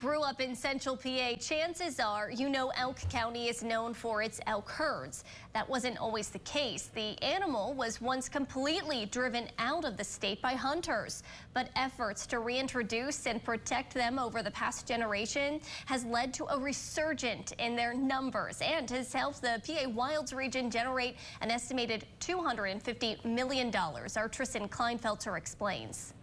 grew up in Central PA, chances are you know Elk County is known for its elk herds. That wasn't always the case. The animal was once completely driven out of the state by hunters. But efforts to reintroduce and protect them over the past generation has led to a resurgence in their numbers and has helped the PA Wilds region generate an estimated $250 million. Our Tristan Kleinfelter explains.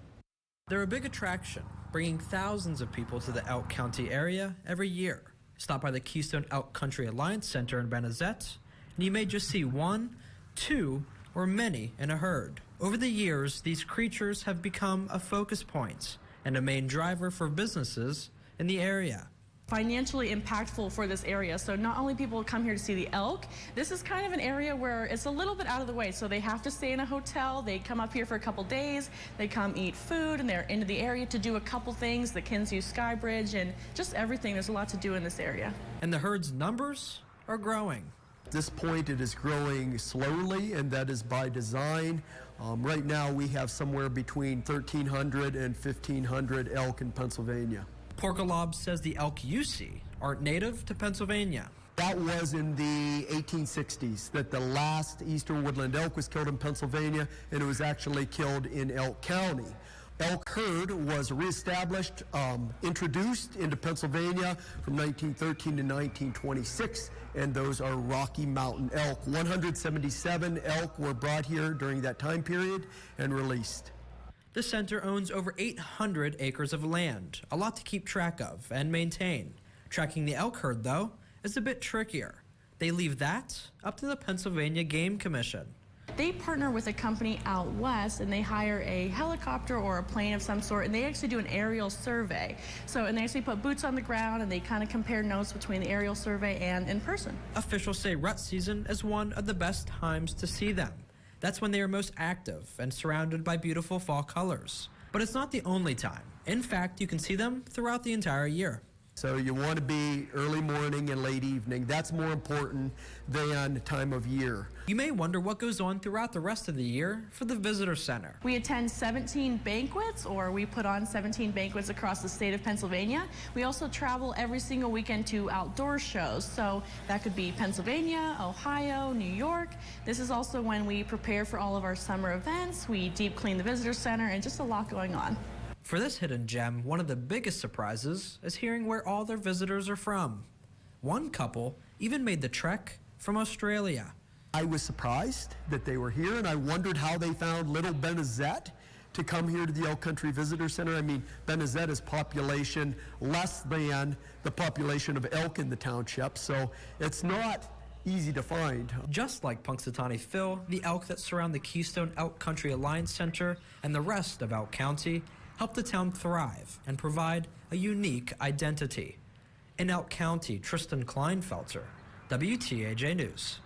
They're a big attraction, bringing thousands of people to the Elk County area every year. Stop by the Keystone Elk Country Alliance Center in Benezet, and you may just see one, two, or many in a herd. Over the years, these creatures have become a focus point and a main driver for businesses in the area. Financially impactful for this area. So not only people come here to see the elk, this is kind of an area where it's a little bit out of the way. So they have to stay in a hotel. They come up here for a couple days. They come eat food and they're into the area to do a couple things, the Kinsview Sky Bridge and just everything. There's a lot to do in this area. And the herd's numbers are growing. At this point, it is growing slowly, and that is by design. Right now, we have somewhere between 1,300 and 1,500 elk in Pennsylvania. Porkalob says the elk you see aren't native to Pennsylvania. That was in the 1860s that the last eastern woodland elk was killed in Pennsylvania, and it was actually killed in Elk County. Elk herd was reestablished, introduced into Pennsylvania from 1913 to 1926, and those are Rocky Mountain elk. 177 elk were brought here during that time period and released. The center owns over 800 acres of land, a lot to keep track of and maintain. Tracking the elk herd, though, is a bit trickier. They leave that up to the Pennsylvania Game Commission. They partner with a company out west and they hire a helicopter or a plane of some sort and they actually do an aerial survey. And they actually put boots on the ground and they kind of compare notes between the aerial survey and in person. Officials say rut season is one of the best times to see them. That's when they are most active and surrounded by beautiful fall colors. But it's not the only time. In fact, you can see them throughout the entire year. So you want to be early morning and late evening. That's more important than time of year. You may wonder what goes on throughout the rest of the year for the visitor center. We attend 17 banquets, or we put on 17 banquets across the state of Pennsylvania. We also travel every single weekend to outdoor shows. So that could be Pennsylvania, Ohio, New York. This is also when we prepare for all of our summer events. We deep clean the visitor center and just a lot going on. For this hidden gem, one of the biggest surprises is hearing where all their visitors are from. One couple even made the trek from Australia. I was surprised that they were here, and I wondered how they found little Benezet to come here to the Elk Country Visitor Center. I mean, Benezet is population less than the population of elk in the township, so it's not easy to find. Just like Punxsutawney Phil, the elk that surround the Keystone Elk Country Alliance Center and the rest of Elk County help the town thrive and provide a unique identity. In Elk County, Tristan Kleinfelter, WTAJ News.